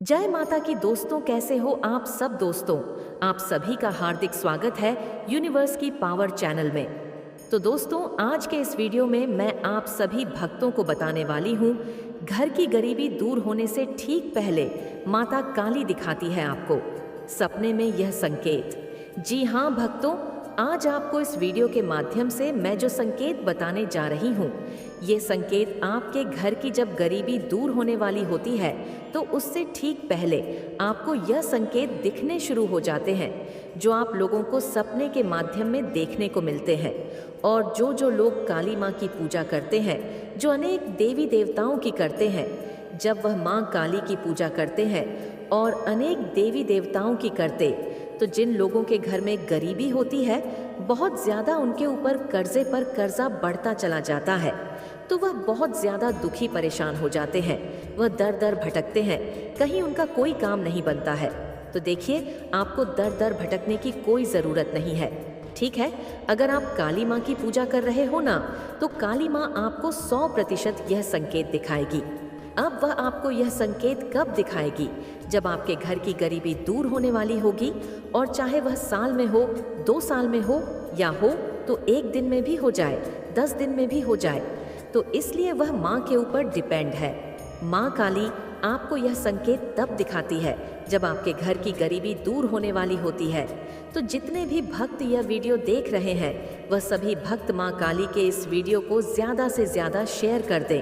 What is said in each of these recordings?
जय माता की दोस्तों, कैसे हो आप सब दोस्तों। आप सभी का हार्दिक स्वागत है यूनिवर्स की पावर चैनल में। तो दोस्तों, आज के इस वीडियो में मैं आप सभी भक्तों को बताने वाली हूँ, घर की गरीबी दूर होने से ठीक पहले माता काली दिखाती है आपको सपने में यह संकेत। जी हाँ भक्तों, आज आपको इस वीडियो के माध्यम से मैं जो संकेत बताने जा रही हूँ, ये संकेत आपके घर की जब गरीबी दूर होने वाली होती है तो उससे ठीक पहले आपको यह संकेत दिखने शुरू हो जाते हैं, जो आप लोगों को सपने के माध्यम में देखने को मिलते हैं। और जो लोग काली माँ की पूजा करते हैं, जो अनेक देवी देवताओं की करते हैं, जब वह माँ काली की पूजा करते हैं और अनेक देवी देवताओं की करते, तो जिन लोगों के घर में गरीबी होती है, बहुत ज़्यादा उनके ऊपर कर्जे पर कर्जा बढ़ता चला जाता है, तो वह बहुत ज़्यादा दुखी परेशान हो जाते हैं। वह दर दर भटकते हैं, कहीं उनका कोई काम नहीं बनता है। तो देखिए, आपको दर दर भटकने की कोई ज़रूरत नहीं है। ठीक है, अगर आप काली माँ की पूजा कर रहे हो ना, तो काली माँ आपको 100% यह संकेत दिखाएगी। अब वह आपको यह संकेत कब दिखाएगी? जब आपके घर की गरीबी दूर होने वाली होगी, और चाहे वह साल में हो, 2 साल में हो, या हो तो 1 दिन में भी हो जाए, 10 दिन में भी हो जाए। तो इसलिए वह माँ के ऊपर डिपेंड है। माँ काली आपको यह संकेत तब दिखाती है जब आपके घर की गरीबी दूर होने वाली होती है। तो जितने भी भक्त यह वीडियो देख रहे हैं, वह सभी भक्त माँ काली के इस वीडियो को ज़्यादा से ज़्यादा शेयर कर दें,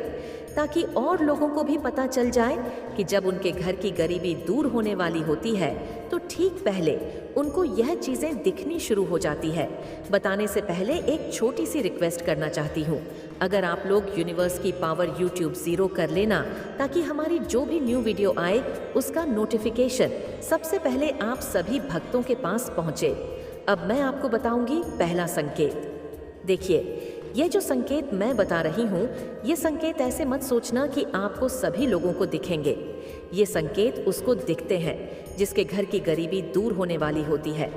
ताकि और लोगों को भी पता चल जाए कि जब उनके घर की गरीबी दूर होने वाली होती है तो ठीक पहले उनको यह चीज़ें दिखनी शुरू हो जाती है। बताने से पहले एक छोटी सी रिक्वेस्ट करना चाहती हूँ, अगर आप लोग यूनिवर्स की पावर यूट्यूब 0 कर लेना, ताकि हमारी जो भी न्यू वीडियो आए उसका नोटिफिकेशन सबसे पहले आप सभी भक्तों के पास पहुँचे। अब मैं आपको बताऊंगी पहला संकेत। देखिए, ये जो संकेत मैं बता रही हूँ, ये संकेत ऐसे मत सोचना कि आपको सभी लोगों को दिखेंगे। ये संकेत उसको दिखते हैं जिसके घर की गरीबी दूर होने वाली होती है।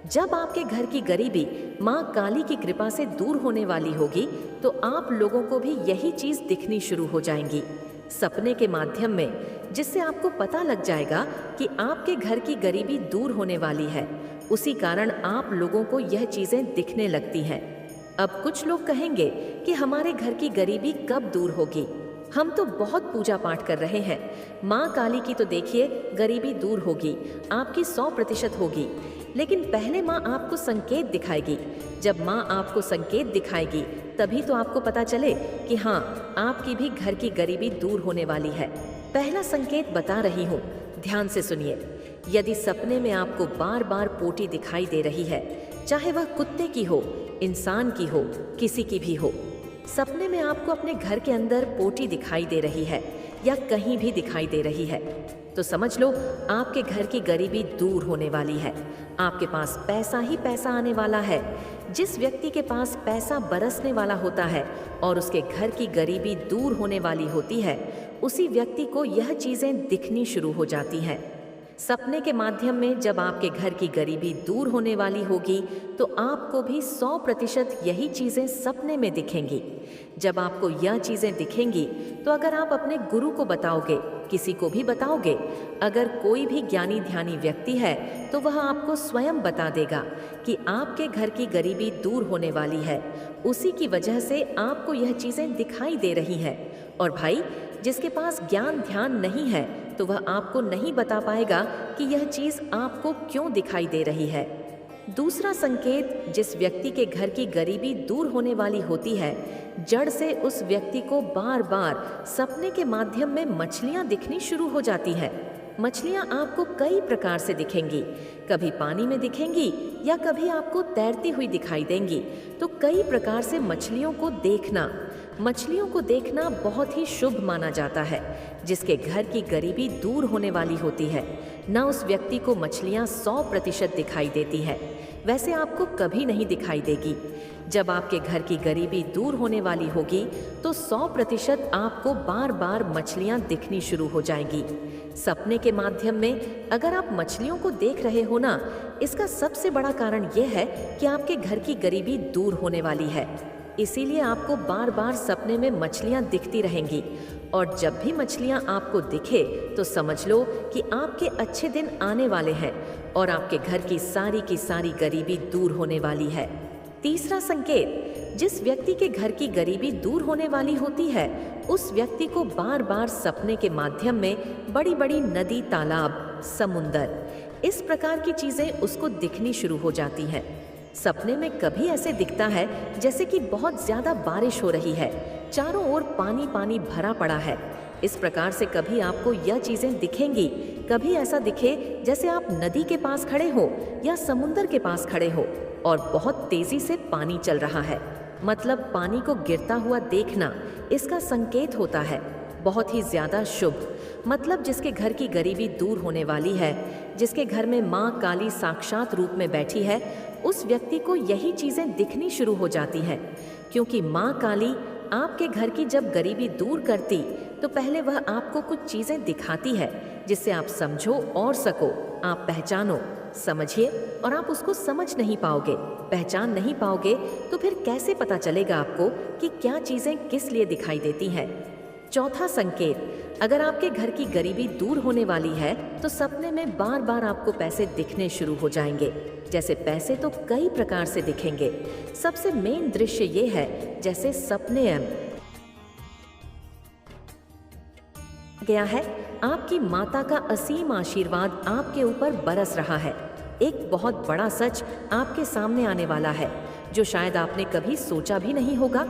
जब आपके घर की गरीबी माँ काली की कृपा से दूर होने वाली होगी, तो आप लोगों को भी यही चीज़ दिखनी शुरू हो जाएंगी सपने के माध्यम में, जिससे आपको पता लग जाएगा कि आपके घर की गरीबी दूर होने वाली है। उसी कारण आप लोगों को यह चीज़ें दिखने लगती हैं। अब कुछ लोग कहेंगे कि हमारे घर की गरीबी कब दूर होगी? हम तो बहुत पूजा पाठ कर रहे हैं, माँ काली की तो देखिए गरीबी दूर होगी, आपकी 100% होगी। लेकिन पहले माँ आपको संकेत दिखाएगी। जब माँ आपको संकेत दिखाएगी, तभी तो आपको पता चले कि हाँ, आपकी भी घर की गरीबी दूर होने वाली है। पहला संकेत बता रही हूँ, ध्यान से सुनिए। यदि सपने में आपको बार बार पोटी दिखाई दे रही है, चाहे वह कुत्ते की हो, इंसान की हो, किसी की भी हो, सपने में आपको अपने घर के अंदर पोटी दिखाई दे रही है या कहीं भी दिखाई दे रही है, तो समझ लो आपके घर की गरीबी दूर होने वाली है। आपके पास पैसा ही पैसा आने वाला है। जिस व्यक्ति के पास पैसा बरसने वाला होता है और उसके घर की गरीबी दूर होने वाली होती है, उसी व्यक्ति को यह चीज़ें दिखनी शुरू हो जाती हैं। सपने के माध्यम में जब आपके घर की गरीबी दूर होने वाली होगी, तो आपको भी 100% यही चीज़ें सपने में दिखेंगी। जब आपको यह चीज़ें दिखेंगी, तो अगर आप अपने गुरु को बताओगे, किसी को भी बताओगे, अगर कोई भी ज्ञानी ध्यानी व्यक्ति है, तो वह आपको स्वयं बता देगा कि आपके घर की गरीबी दूर होने वाली है। उसी की वजह से आपको यह चीज़ें दिखाई दे रही हैं। और भाई, जिसके पास ज्ञान ध्यान नहीं है, तो वह आपको नहीं बता पाएगा कि यह चीज़ आपको क्यों दिखाई दे रही है। दूसरा संकेत, जिस व्यक्ति के घर की गरीबी दूर होने वाली होती है, जड़ से उस व्यक्ति को बार बार सपने के माध्यम में मछलियां दिखनी शुरू हो जाती हैं। मछलियां आपको कई प्रकार से दिखेंगी, कभी पानी में दिखेंगी या कभी आपको तैरती हुई दिखाई देंगी। तो कई प्रकार से मछलियों को देखना बहुत ही शुभ माना जाता है। जिसके घर की गरीबी दूर होने वाली होती है, ना उस व्यक्ति को मछलियां 100% दिखाई देती है, वैसे आपको कभी नहीं दिखाई देगी। जब आपके घर की गरीबी दूर होने वाली होगी, तो 100% आपको बार बार मछलियां दिखनी शुरू हो जाएंगी सपने के माध्यम में। अगर आप मछलियों को देख रहे हो ना, इसका सबसे बड़ा कारण यह है कि आपके घर की गरीबी दूर होने वाली है। इसीलिए आपको बार बार सपने में मछलियां दिखती रहेंगी, और जब भी मछलियां आपको दिखे तो समझ लो कि आपके अच्छे दिन आने वाले हैं और आपके घर की सारी गरीबी दूर होने वाली है। तीसरा संकेत, जिस व्यक्ति के घर की गरीबी दूर होने वाली होती है उस व्यक्ति को बार बार सपने के माध्यम में बड़ी बड़ी नदी, तालाब, समुंदर, इस प्रकार की चीजें उसको दिखनी शुरू हो जाती हैं। सपने में कभी ऐसे दिखता है जैसे कि बहुत ज्यादा बारिश हो रही है, चारों ओर पानी पानी भरा पड़ा है। इस प्रकार से कभी आपको यह चीजें दिखेंगी। कभी ऐसा दिखे जैसे आप नदी के पास खड़े हो या समुंदर के पास खड़े हो और बहुत तेजी से पानी चल रहा है, मतलब पानी को गिरता हुआ देखना इसका संकेत होता है। बहुत ही ज्यादा शुभ, मतलब जिसके घर की गरीबी दूर होने वाली है, जिसके घर में माँ काली साक्षात रूप में बैठी है, उस व्यक्ति को यही चीजें दिखनी शुरू हो जाती हैं। क्योंकि माँ काली आपके घर की जब गरीबी दूर करती तो पहले वह आपको कुछ चीजें दिखाती है जिससे आप समझो और सको, आप पहचानो, समझिए, और आप उसको समझ नहीं पाओगे, पहचान नहीं पाओगे तो फिर कैसे पता चलेगा आपको कि क्या चीजें किस लिए दिखाई देती हैं। चौथा संकेत, अगर आपके घर की गरीबी दूर होने वाली है तो सपने में बार बार आपको पैसे दिखने शुरू हो जाएंगे। जैसे पैसे तो कई प्रकार से दिखेंगे, सबसे मेन दृश्य ये है जैसे सपने गया है, आपकी माता का असीम आशीर्वाद आपके ऊपर बरस रहा है। एक बहुत बड़ा सच आपके सामने आने वाला है जो शायद आपने कभी सोचा भी नहीं होगा।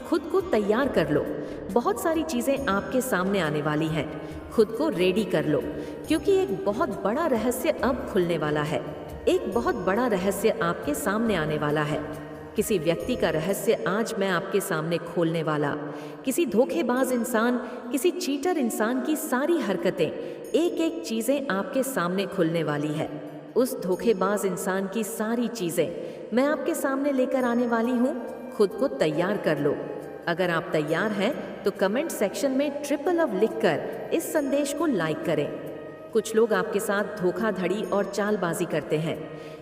खुद को तैयार कर लो, बहुत सारी चीजें आपके सामने आने वाली हैं। खुद को रेडी कर लो, क्योंकि एक बहुत बड़ा रहस्य अब खुलने वाला है। एक बहुत बड़ा रहस्य आपके सामने आने वाला है। किसी व्यक्ति का रहस्य आज मैं आपके सामने खोलने वाला। किसी धोखेबाज इंसान, किसी चीटर इंसान की सारी हरकतें, एक एक चीजें आपके सामने खुलने वाली है। उस धोखेबाज इंसान की सारी चीजें मैं आपके सामने लेकर आने वाली हूँ। खुद को तैयार कर लो। अगर आप तैयार हैं तो कमेंट सेक्शन में ट्रिपल लिखकर इस संदेश को लाइक करें। कुछ लोग आपके साथ धोखाधड़ी और चालबाजी करते हैं,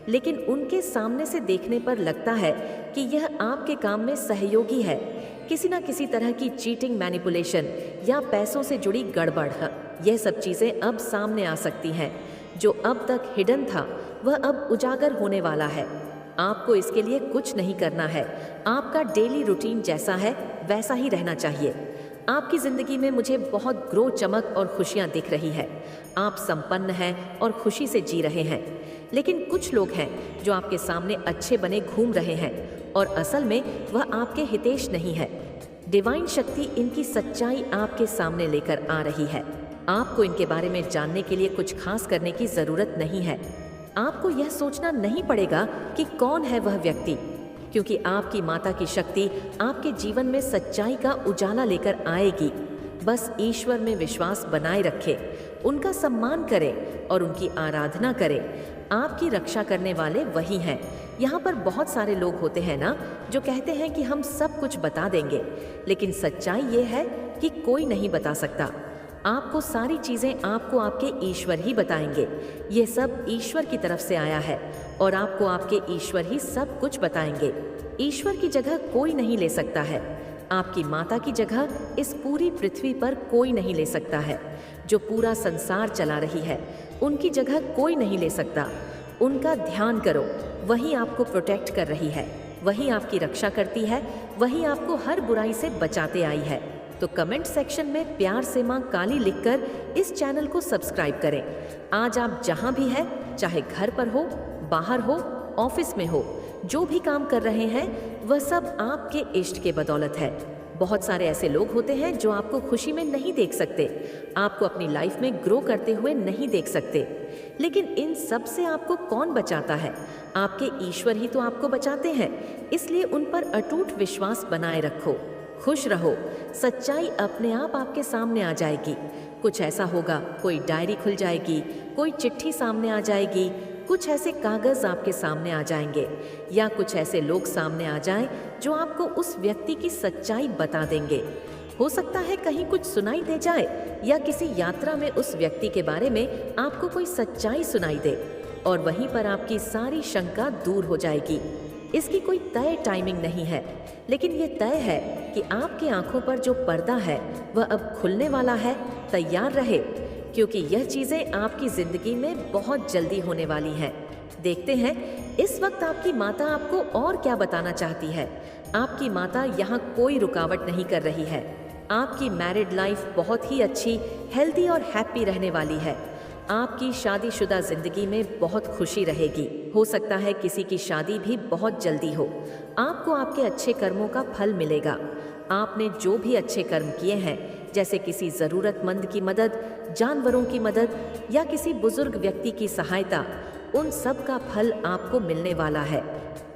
लेकिन उनके सामने से देखने पर लगता है कि यह आपके काम में सहयोगी है। किसी न किसी तरह की चीटिंग, मैनिपुलेशन या पैसों से जुड़ी गड़बड़, यह सब चीजें अब सामने आ सकती हैं। जो अब तक हिडन था वह अब उजागर होने वाला है। आपको इसके लिए कुछ नहीं करना है। आपका डेली रूटीन जैसा है वैसा ही रहना चाहिए। आपकी जिंदगी में मुझे बहुत ग्रो, चमक और खुशियां दिख रही है। आप संपन्न हैं और खुशी से जी रहे हैं। लेकिन कुछ लोग हैं जो आपके सामने अच्छे बने घूम रहे हैं और असल में वह आपके हितेश नहीं है। डिवाइन शक्ति इनकी सच्चाई आपके सामने लेकर आ रही है। आपको इनके बारे में जानने के लिए कुछ खास करने की जरूरत नहीं है। आपको यह सोचना नहीं पड़ेगा कि कौन है वह व्यक्ति, क्योंकि आपकी माता की शक्ति आपके जीवन में सच्चाई का उजाला लेकर आएगी। बस ईश्वर में विश्वास बनाए रखें, उनका सम्मान करें और उनकी आराधना करें। आपकी रक्षा करने वाले वही हैं। यहाँ पर बहुत सारे लोग होते हैं ना, जो कहते हैं कि हम सब कुछ बता देंगे, लेकिन सच्चाई ये है कि कोई नहीं बता सकता। आपको सारी चीजें आपको आपके ईश्वर ही बताएंगे। ये सब ईश्वर की तरफ से आया है और आपको आपके ईश्वर ही सब कुछ बताएंगे। ईश्वर की जगह कोई नहीं ले सकता है। आपकी माता की जगह इस पूरी पृथ्वी पर कोई नहीं ले सकता है। जो पूरा संसार चला रही है उनकी जगह कोई नहीं ले सकता। उनका ध्यान करो, वही आपको प्रोटेक्ट कर रही है, वही आपकी रक्षा करती है, वही आपको हर बुराई से बचाते आई है। तो कमेंट सेक्शन में प्यार से माँ काली लिखकर इस चैनल को सब्सक्राइब करें। आज आप जहाँ भी हैं, चाहे घर पर हो, बाहर हो, ऑफिस में हो, जो भी काम कर रहे हैं वह सब आपके इष्ट के बदौलत है। बहुत सारे ऐसे लोग होते हैं जो आपको खुशी में नहीं देख सकते, आपको अपनी लाइफ में ग्रो करते हुए नहीं देख सकते, लेकिन इन सब से आपको कौन बचाता है? आपके ईश्वर ही तो आपको बचाते हैं। इसलिए उन पर अटूट विश्वास बनाए रखो, खुश रहो। सच्चाई अपने आप आपके सामने आ जाएगी। कुछ ऐसा होगा, कोई डायरी खुल जाएगी, कोई चिट्ठी सामने आ जाएगी, कुछ ऐसे कागज आपके सामने आ जाएंगे, या कुछ ऐसे लोग सामने आ जाएं जो आपको उस व्यक्ति की सच्चाई बता देंगे। हो सकता है कहीं कुछ सुनाई दे जाए, या किसी यात्रा में उस व्यक्ति के बारे में आपको कोई सच्चाई सुनाई दे और वहीं पर आपकी सारी शंका दूर हो जाएगी। इसकी कोई तय टाइमिंग नहीं है, लेकिन ये तय है कि आपकी आंखों पर जो पर्दा है वह अब खुलने वाला है। तैयार रहे, क्योंकि यह चीजें आपकी जिंदगी में बहुत जल्दी होने वाली हैं। देखते हैं इस वक्त आपकी माता आपको और क्या बताना चाहती है। आपकी माता यहाँ कोई रुकावट नहीं कर रही है। आपकी मैरिड लाइफ बहुत ही अच्छी, हेल्दी और हैप्पी रहने वाली है। आपकी शादीशुदा जिंदगी में बहुत खुशी रहेगी। हो सकता है किसी की शादी भी बहुत जल्दी हो। आपको आपके अच्छे कर्मों का फल मिलेगा। आपने जो भी अच्छे कर्म किए हैं, जैसे किसी ज़रूरतमंद की मदद, जानवरों की मदद या किसी बुजुर्ग व्यक्ति की सहायता, उन सब का फल आपको मिलने वाला है।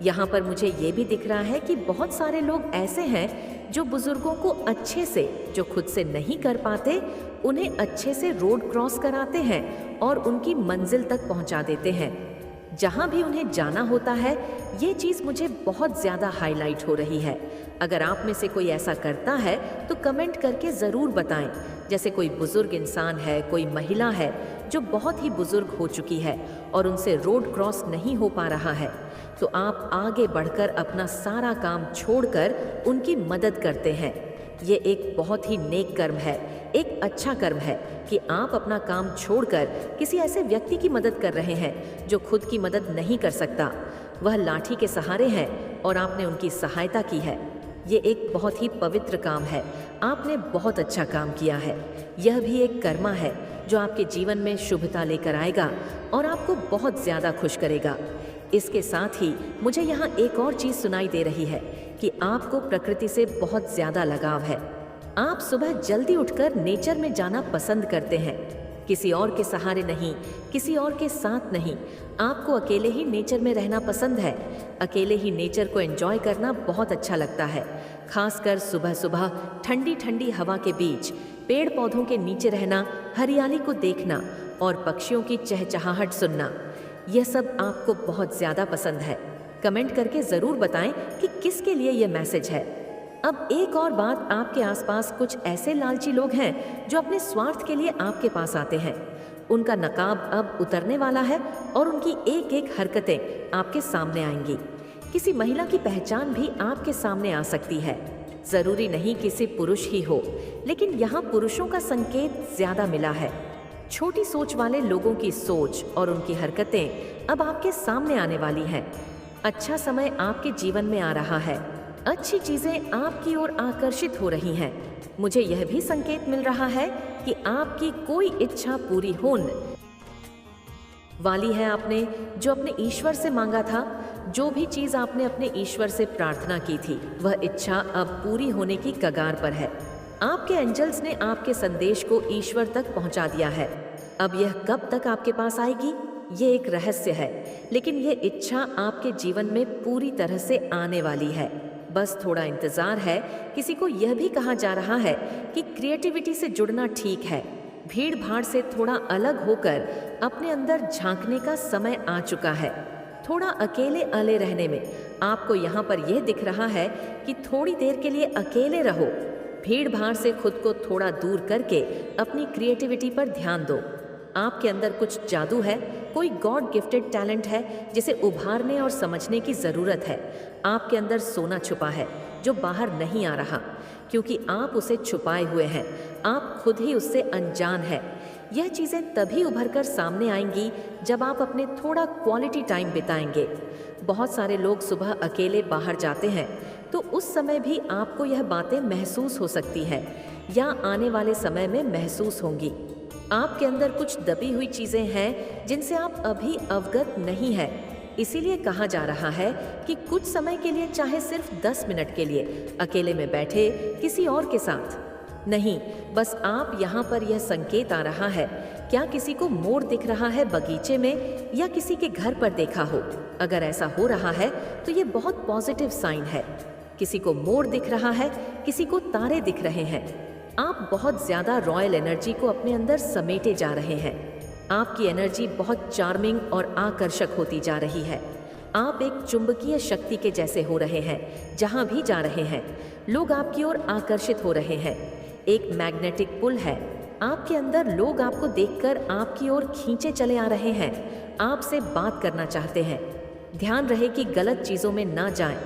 यहाँ पर मुझे ये भी दिख रहा है कि बहुत सारे लोग ऐसे हैं जो बुजुर्गों को अच्छे से, जो खुद से नहीं कर पाते, उन्हें अच्छे से रोड क्रॉस कराते हैं और उनकी मंजिल तक पहुँचा देते हैं। जहाँ भी उन्हें जाना होता है, ये चीज़ मुझे बहुत ज़्यादा हाईलाइट हो रही है। अगर आप में से कोई ऐसा करता है तो कमेंट करके ज़रूर बताएं। जैसे कोई बुजुर्ग इंसान है, कोई महिला है जो बहुत ही बुजुर्ग हो चुकी है और उनसे रोड क्रॉस नहीं हो पा रहा है, तो आप आगे बढ़कर अपना सारा काम छोड़कर उनकी मदद करते हैं। ये एक बहुत ही नेक कर्म है, एक अच्छा कर्म है कि आप अपना काम छोड़कर किसी ऐसे व्यक्ति की मदद कर रहे हैं जो खुद की मदद नहीं कर सकता। वह लाठी के सहारे हैं और आपने उनकी सहायता की है। ये एक बहुत ही पवित्र काम है। आपने बहुत अच्छा काम किया है। यह भी एक कर्मा है जो आपके जीवन में शुभता लेकर आएगा और आपको बहुत ज़्यादा खुश करेगा। इसके साथ ही मुझे यहाँ एक और चीज़ सुनाई दे रही है कि आपको प्रकृति से बहुत ज़्यादा लगाव है। आप सुबह जल्दी उठकर नेचर में जाना पसंद करते हैं। किसी और के सहारे नहीं, किसी और के साथ नहीं। आपको अकेले ही नेचर में रहना पसंद है। अकेले ही नेचर को एंजॉय करना बहुत अच्छा लगता है। खासकर सुबह सुबह ठंडी ठंडी हवा के बीच, पेड़ पौधों के नीचे रहना, हरियाली को देखना और पक्षियों की चहचहाहट सुनना, यह सब आपको बहुत ज़्यादा पसंद है। कमेंट करके ज़रूर बताएं कि किसके लिए यह मैसेज है। अब एक और बात, आपके आसपास कुछ ऐसे लालची लोग हैं जो अपने स्वार्थ के लिए आपके पास आते हैं। उनका नकाब अब उतरने वाला है और उनकी एक एक हरकतें आपके सामने आएंगी। किसी महिला की पहचान भी आपके सामने आ सकती है। ज़रूरी नहीं किसी पुरुष ही हो, लेकिन यहाँ पुरुषों का संकेत ज़्यादा मिला है। छोटी सोच वाले लोगों की सोच और उनकी हरकतें अब आपके सामने आने वाली हैं। अच्छा समय आपके जीवन में आ रहा है। अच्छी चीजें आपकी ओर आकर्षित हो रही हैं। मुझे यह भी संकेत मिल रहा है कि आपकी कोई इच्छा पूरी होने वाली है। आपने जो अपने ईश्वर से मांगा था, जो भी चीज आपने अपने ईश्वर से प्रार्थना की थी, वह इच्छा अब पूरी होने की कगार पर है। आपके एंजल्स ने आपके संदेश को ईश्वर तक पहुंचा दिया है। अब यह कब तक आपके पास आएगी, ये एक रहस्य है, लेकिन यह इच्छा आपके जीवन में पूरी तरह से आने वाली है। बस थोड़ा इंतजार है। किसी को यह भी कहा जा रहा है कि क्रिएटिविटी से जुड़ना ठीक है। भीड़ भाड़ से थोड़ा अलग होकर अपने अंदर झांकने का समय आ चुका है। थोड़ा अकेले अले रहने में आपको यहाँ पर यह दिख रहा है कि थोड़ी देर के लिए अकेले रहो। भीड़ भाड़ से खुद को थोड़ा दूर करके अपनी क्रिएटिविटी पर ध्यान दो। आपके अंदर कुछ जादू है, कोई गॉड गिफ्टेड टैलेंट है जिसे उभारने और समझने की ज़रूरत है। आपके अंदर सोना छुपा है जो बाहर नहीं आ रहा, क्योंकि आप उसे छुपाए हुए हैं। आप खुद ही उससे अनजान है। यह चीज़ें तभी उभर कर सामने आएंगी जब आप अपने थोड़ा क्वालिटी टाइम बिताएंगे। बहुत सारे लोग सुबह अकेले बाहर जाते हैं, तो उस समय भी आपको यह बातें महसूस हो सकती है या आने वाले समय में महसूस होंगी। आपके अंदर कुछ दबी हुई चीज़ें हैं जिनसे आप अभी अवगत नहीं है। इसीलिए कहा जा रहा है कि कुछ समय के लिए, चाहे सिर्फ 10 मिनट के लिए अकेले में बैठे, किसी और के साथ नहीं। बस आप यहाँ पर यह संकेत आ रहा है। क्या किसी को मोर दिख रहा है बगीचे में या किसी के घर पर देखा हो? अगर ऐसा हो रहा है तो ये बहुत पॉजिटिव साइन है। किसी को मोर दिख रहा है, किसी को तारे दिख रहे हैं। आप बहुत ज़्यादा रॉयल एनर्जी को अपने अंदर समेटे जा रहे हैं। आपकी एनर्जी बहुत चार्मिंग और आकर्षक होती जा रही है। आप एक चुंबकीय शक्ति के जैसे हो रहे हैं। जहाँ भी जा रहे हैं, लोग आपकी ओर आकर्षित हो रहे हैं। एक मैग्नेटिक पुल है आपके अंदर। लोग आपको देखकर आपकी ओर खींचे चले आ रहे हैं, आपसे बात करना चाहते हैं। ध्यान रहे कि गलत चीज़ों में ना जाएं।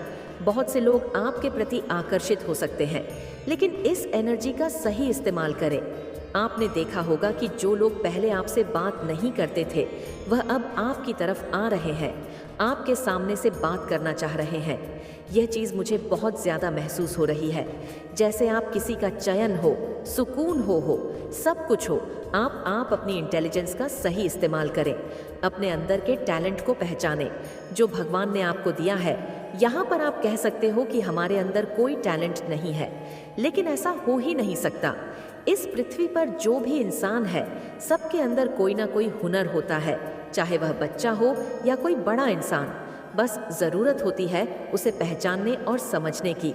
बहुत से लोग आपके प्रति आकर्षित हो सकते हैं, लेकिन इस एनर्जी का सही इस्तेमाल करें। आपने देखा होगा कि जो लोग पहले आपसे बात नहीं करते थे, वह अब आपकी तरफ आ रहे हैं, आपके सामने से बात करना चाह रहे हैं। यह चीज़ मुझे बहुत ज़्यादा महसूस हो रही है, जैसे आप किसी का चयन हो, सुकून हो, सब कुछ हो। आप अपनी इंटेलिजेंस का सही इस्तेमाल करें, अपने अंदर के टैलेंट को पहचानें जो भगवान ने आपको दिया है। यहाँ पर आप कह सकते हो कि हमारे अंदर कोई टैलेंट नहीं है, लेकिन ऐसा हो ही नहीं सकता। इस पृथ्वी पर जो भी इंसान है, सबके अंदर कोई ना कोई हुनर होता है, चाहे वह बच्चा हो या कोई बड़ा इंसान। बस ज़रूरत होती है उसे पहचानने और समझने की।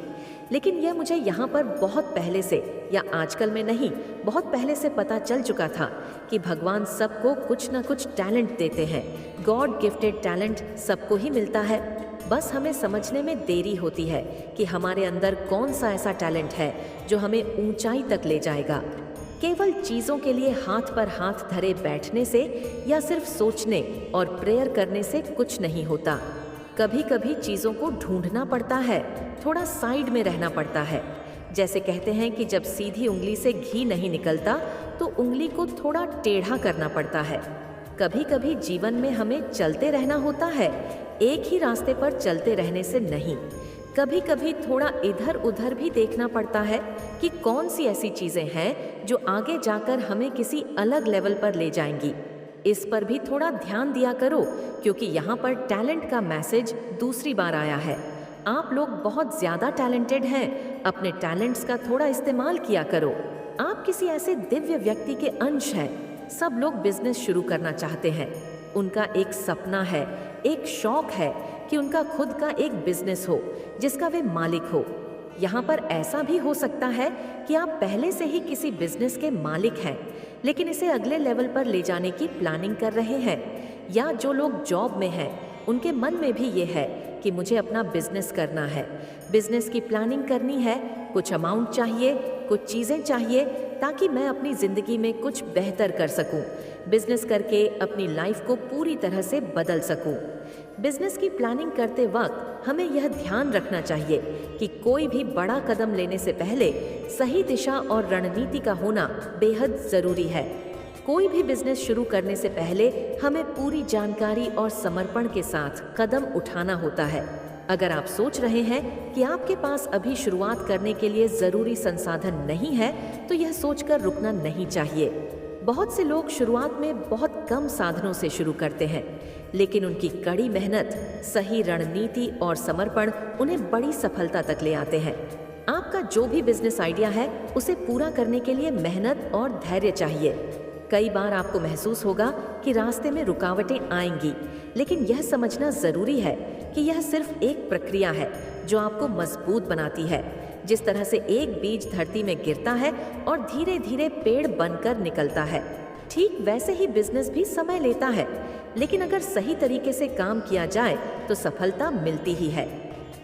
लेकिन यह मुझे यहाँ पर बहुत पहले से, या आजकल में नहीं, बहुत पहले से पता चल चुका था कि भगवान सबको कुछ ना कुछ टैलेंट देते हैं। गॉड गिफ्टेड टैलेंट सबको ही मिलता है। बस हमें समझने में देरी होती है कि हमारे अंदर कौन सा ऐसा टैलेंट है जो हमें ऊंचाई तक ले जाएगा। केवल चीज़ों के लिए हाथ पर हाथ धरे बैठने से या सिर्फ सोचने और प्रेयर करने से कुछ नहीं होता। कभी कभी चीज़ों को ढूंढना पड़ता है, थोड़ा साइड में रहना पड़ता है। जैसे कहते हैं कि जब सीधी उंगली से घी नहीं निकलता तो उंगली को थोड़ा टेढ़ा करना पड़ता है। कभी कभी जीवन में हमें चलते रहना होता है, एक ही रास्ते पर चलते रहने से नहीं। कभी कभी थोड़ा इधर उधर भी देखना पड़ता है कि कौन सी ऐसी चीज़ें हैं जो आगे जाकर हमें किसी अलग लेवल पर ले जाएंगी। इस पर भी थोड़ा ध्यान दिया करो, क्योंकि यहाँ पर टैलेंट का मैसेज दूसरी बार आया है। आप लोग बहुत ज़्यादा टैलेंटेड हैं, अपने टैलेंट्स का थोड़ा इस्तेमाल किया करो। आप किसी ऐसे दिव्य व्यक्ति के अंश हैं। सब लोग बिजनेस शुरू करना चाहते हैं, उनका एक सपना है, एक शौक है कि उनका खुद का एक बिजनेस हो जिसका वे मालिक हो। यहाँ पर ऐसा भी हो सकता है कि आप पहले से ही किसी बिजनेस के मालिक हैं, लेकिन इसे अगले लेवल पर ले जाने की प्लानिंग कर रहे हैं। या जो लोग जॉब में हैं, उनके मन में भी ये है कि मुझे अपना बिजनेस करना है, बिजनेस की प्लानिंग करनी है, कुछ अमाउंट चाहिए, कुछ चीज़ें चाहिए ताकि मैं अपनी ज़िंदगी में कुछ बेहतर कर सकूं, बिजनेस करके अपनी लाइफ को पूरी तरह से बदल सकूं। बिजनेस की प्लानिंग करते वक्त हमें यह ध्यान रखना चाहिए कि कोई भी बड़ा कदम लेने से पहले सही दिशा और रणनीति का होना बेहद ज़रूरी है। कोई भी बिजनेस शुरू करने से पहले हमें पूरी जानकारी और समर्पण के साथ कदम उठाना होता है। अगर आप सोच रहे हैं कि आपके पास अभी शुरुआत करने के लिए ज़रूरी संसाधन नहीं है, तो यह सोचकर रुकना नहीं चाहिए। बहुत से लोग शुरुआत में बहुत कम साधनों से शुरू करते हैं, लेकिन उनकी कड़ी मेहनत, सही रणनीति और समर्पण उन्हें बड़ी सफलता तक ले आते हैं। आपका जो भी बिजनेस आइडिया है, उसे पूरा करने के लिए मेहनत और धैर्य चाहिए। कई बार आपको महसूस होगा कि रास्ते में रुकावटें आएंगी, लेकिन यह समझना ज़रूरी है कि यह सिर्फ एक प्रक्रिया है जो आपको मजबूत बनाती है। जिस तरह से एक बीज धरती में गिरता है और धीरे धीरे पेड़ बनकर निकलता है, ठीक वैसे ही बिजनेस भी समय लेता है, लेकिन अगर सही तरीके से काम किया जाए तो सफलता मिलती ही है।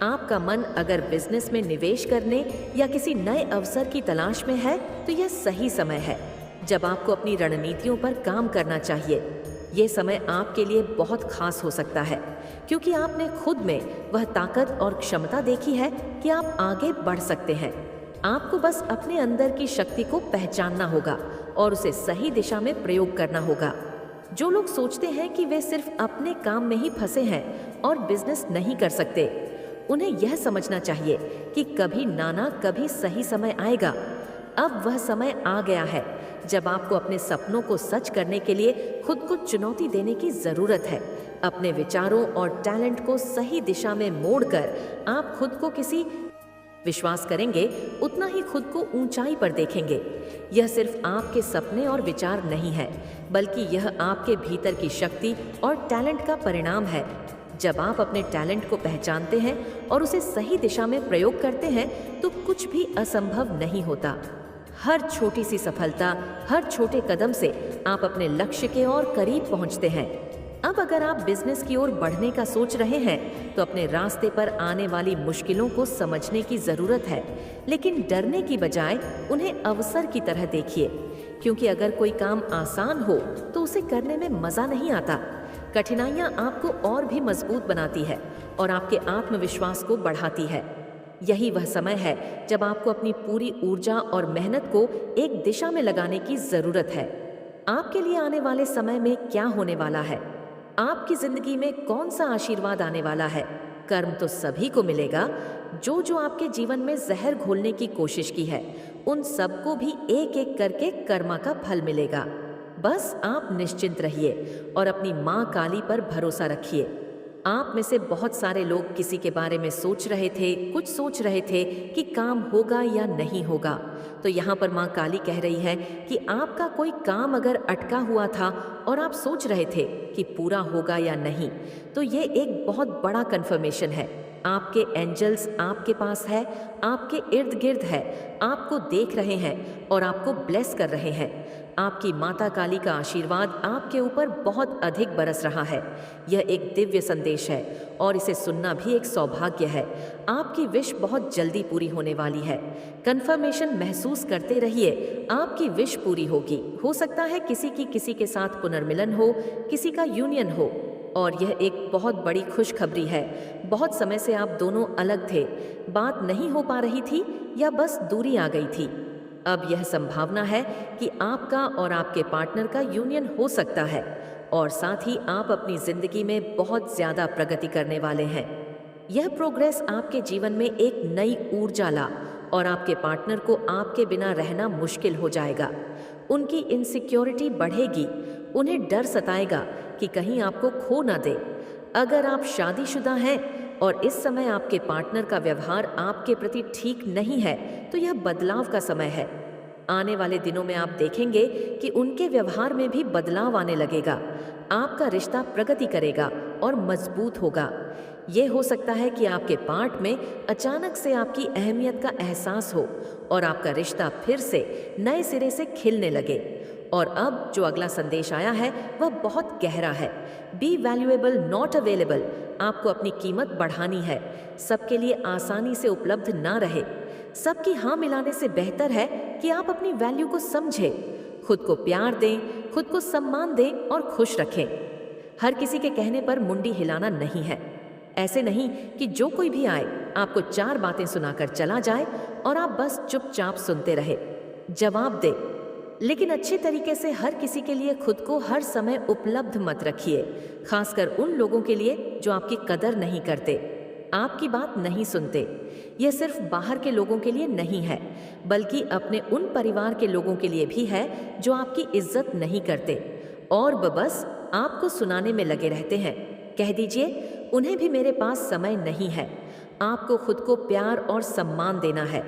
आपका मन अगर बिजनेस में निवेश करने या किसी नए अवसर की तलाश में है, तो यह सही समय है जब आपको अपनी रणनीतियों पर काम करना चाहिए। ये समय आपके लिए बहुत खास हो सकता है, क्योंकि आपने खुद में वह ताकत और क्षमता देखी है कि आप आगे बढ़ सकते हैं। आपको बस अपने अंदर की शक्ति को पहचानना होगा और उसे सही दिशा में प्रयोग करना होगा। जो लोग सोचते हैं कि वे सिर्फ अपने काम में ही फंसे हैं और बिजनेस नहीं कर सकते, उन्हें यह समझना चाहिए कि कभी ना कभी सही समय आएगा। अब वह समय आ गया है जब आपको अपने सपनों को सच करने के लिए खुद को चुनौती देने की ज़रूरत है। अपने विचारों और टैलेंट को सही दिशा में मोड़कर आप खुद को किसी विश्वास करेंगे, उतना ही खुद को ऊंचाई पर देखेंगे। यह सिर्फ आपके सपने और विचार नहीं है, बल्कि यह आपके भीतर की शक्ति और टैलेंट का परिणाम है। जब आप अपने टैलेंट को पहचानते हैं और उसे सही दिशा में प्रयोग करते हैं, तो कुछ भी असंभव नहीं होता। हर छोटी सी सफलता, हर छोटे कदम से आप अपने लक्ष्य के और करीब पहुंचते हैं। अब अगर आप बिजनेस की ओर बढ़ने का सोच रहे हैं, तो अपने रास्ते पर आने वाली मुश्किलों को समझने की ज़रूरत है, लेकिन डरने की बजाय उन्हें अवसर की तरह देखिए। क्योंकि अगर कोई काम आसान हो तो उसे करने में मज़ा नहीं आता। कठिनाइयाँ आपको और भी मजबूत बनाती है और आपके आत्मविश्वास को बढ़ाती है। यही वह समय है जब आपको अपनी पूरी ऊर्जा और मेहनत को एक दिशा में लगाने की जरूरत है। आपके लिए आने वाले समय में क्या होने वाला है? आपकी जिंदगी में कौन सा आशीर्वाद आने वाला है? कर्म तो सभी को मिलेगा। जो जो आपके जीवन में जहर घोलने की कोशिश की है, उन सबको भी एक एक करके कर्मा का फल मिलेगा। बस आप निश्चिंत रहिए और अपनी माँ काली पर भरोसा रखिए। आप में से बहुत सारे लोग किसी के बारे में सोच रहे थे, कुछ सोच रहे थे कि काम होगा या नहीं होगा। तो यहाँ पर माँ काली कह रही है कि आपका कोई काम अगर अटका हुआ था और आप सोच रहे थे कि पूरा होगा या नहीं, तो ये एक बहुत बड़ा कन्फर्मेशन है। आपके एंजल्स आपके पास है, आपके इर्द गिर्द है, आपको देख रहे हैं और आपको ब्लेस कर रहे हैं। आपकी माता काली का आशीर्वाद आपके ऊपर बहुत अधिक बरस रहा है। यह एक दिव्य संदेश है और इसे सुनना भी एक सौभाग्य है। आपकी विश बहुत जल्दी पूरी होने वाली है। कन्फर्मेशन महसूस करते रहिए, आपकी विश पूरी होगी। हो सकता है किसी के साथ पुनर्मिलन हो, किसी का यूनियन हो, और यह एक बहुत बड़ी खुशखबरी है। बहुत समय से आप दोनों अलग थे, बात नहीं हो पा रही थी या बस दूरी आ गई थी। अब यह संभावना है कि आपका और आपके पार्टनर का यूनियन हो सकता है और साथ ही आप अपनी जिंदगी में बहुत ज्यादा प्रगति करने वाले हैं। यह प्रोग्रेस आपके जीवन में एक नई ऊर्जा ला और आपके पार्टनर को आपके बिना रहना मुश्किल हो जाएगा। उनकी इनसिक्योरिटी बढ़ेगी, उन्हें डर सताएगा कि कहीं आपको खो ना दे। अगर आप शादीशुदा हैं और इस समय आपके पार्टनर का व्यवहार आपके प्रति ठीक नहीं है, तो यह बदलाव का समय है। आने वाले दिनों में आप देखेंगे कि उनके व्यवहार में भी बदलाव आने लगेगा। आपका रिश्ता प्रगति करेगा और मजबूत होगा। ये हो सकता है कि आपके पार्ट में अचानक से आपकी अहमियत का एहसास हो और आपका रिश्ता फिर से नए सिरे से खिलने लगे। और अब जो अगला संदेश आया है वह बहुत गहरा है। B valuable not available. आपको अपनी कीमत बढ़ानी है। सबके लिए आसानी से उपलब्ध ना रहे। सबकी हाँ मिलाने से बेहतर है कि आप अपनी वैल्यू को समझें। खुद को प्यार दें, खुद को सम्मान दें और खुश रखें। हर किसी के कहने पर मुंडी हिलाना नहीं है। ऐसे नहीं कि जो कोई भी आए आपको 4 बातें सुनाकर चला जाए और आप बस चुपचाप सुनते रहे। जवाब दे, लेकिन अच्छे तरीके से। हर किसी के लिए खुद को हर समय उपलब्ध मत रखिए, खासकर उन लोगों के लिए जो आपकी कदर नहीं करते, आपकी बात नहीं सुनते। यह सिर्फ बाहर के लोगों के लिए नहीं है, बल्कि अपने उन परिवार के लोगों के लिए भी है जो आपकी इज्जत नहीं करते और बस आपको सुनाने में लगे रहते हैं। कह दीजिए, उन्हें भी मेरे पास समय नहीं है। आपको खुद को प्यार और सम्मान देना है।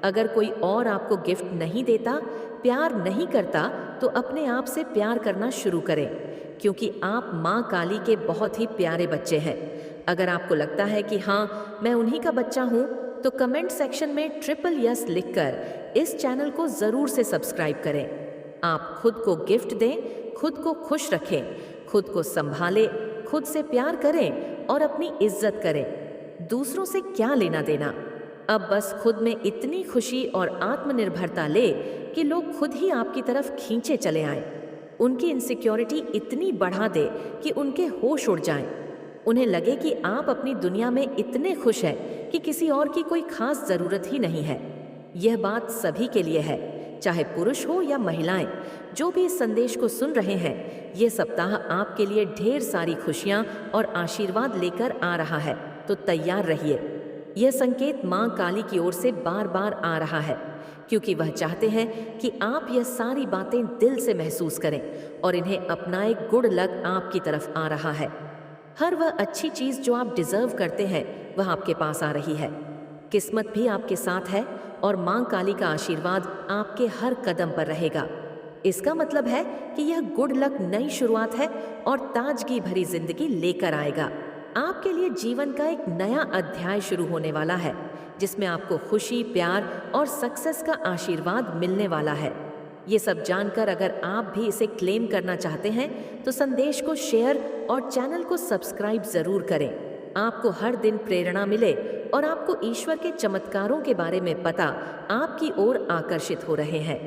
अगर कोई और आपको गिफ्ट नहीं देता, प्यार नहीं करता, तो अपने आप से प्यार करना शुरू करें, क्योंकि आप माँ काली के बहुत ही प्यारे बच्चे हैं। अगर आपको लगता है कि हाँ, मैं उन्हीं का बच्चा हूँ, तो कमेंट सेक्शन में ट्रिपल यस लिखकर इस चैनल को ज़रूर से सब्सक्राइब करें। आप खुद को गिफ्ट दें, खुद को खुश रखें, खुद को संभालें, खुद से प्यार करें और अपनी इज्जत करें। दूसरों से क्या लेना देना। अब बस खुद में इतनी खुशी और आत्मनिर्भरता ले कि लोग खुद ही आपकी तरफ खींचे चले आएं। उनकी इनसिक्योरिटी इतनी बढ़ा दे कि उनके होश उड़ जाएं। उन्हें लगे कि आप अपनी दुनिया में इतने खुश हैं कि किसी और की कोई खास जरूरत ही नहीं है। यह बात सभी के लिए है, चाहे पुरुष हो या महिलाएं। जो भी इस संदेश को सुन रहे हैं, ये सप्ताह आपके लिए ढेर सारी खुशियां और आशीर्वाद लेकर आ रहा है, तो तैयार रहिए। यह संकेत माँ काली की ओर से बार बार आ रहा है, क्योंकि वह चाहते हैं कि आप यह सारी बातें दिल से महसूस करें और इन्हें अपनाए। गुड लक आपकी तरफ आ रहा है। हर वह अच्छी चीज़ जो आप डिजर्व करते हैं, वह आपके पास आ रही है। किस्मत भी आपके साथ है और माँ काली का आशीर्वाद आपके हर कदम पर रहेगा। इसका मतलब है कि यह गुड लक नई शुरुआत है और ताजगी भरी जिंदगी लेकर आएगा। आपके लिए जीवन का एक नया अध्याय शुरू होने वाला है, जिसमें आपको खुशी, प्यार और सक्सेस का आशीर्वाद मिलने वाला है। ये सब जानकर अगर आप भी इसे क्लेम करना चाहते हैं, तो संदेश को शेयर और चैनल को सब्सक्राइब जरूर करें। आपको हर दिन प्रेरणा मिले और आपको ईश्वर के चमत्कारों के बारे में पता आपकी ओर आकर्षित हो रहे हैं।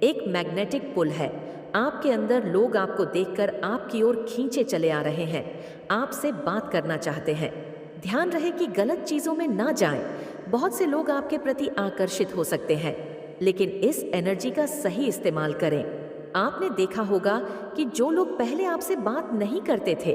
एक मैग्नेटिक पुल है, आपके अंदर लोग आपको देखकर आपकी ओर खींचे चले आ रहे हैं, आपसे बात करना चाहते हैं। ध्यान रहे कि गलत चीजों में ना जाएं। बहुत से लोग आपके प्रति आकर्षित हो सकते हैं, लेकिन इस एनर्जी का सही इस्तेमाल करें। आपने देखा होगा कि जो लोग पहले आपसे बात नहीं करते थे,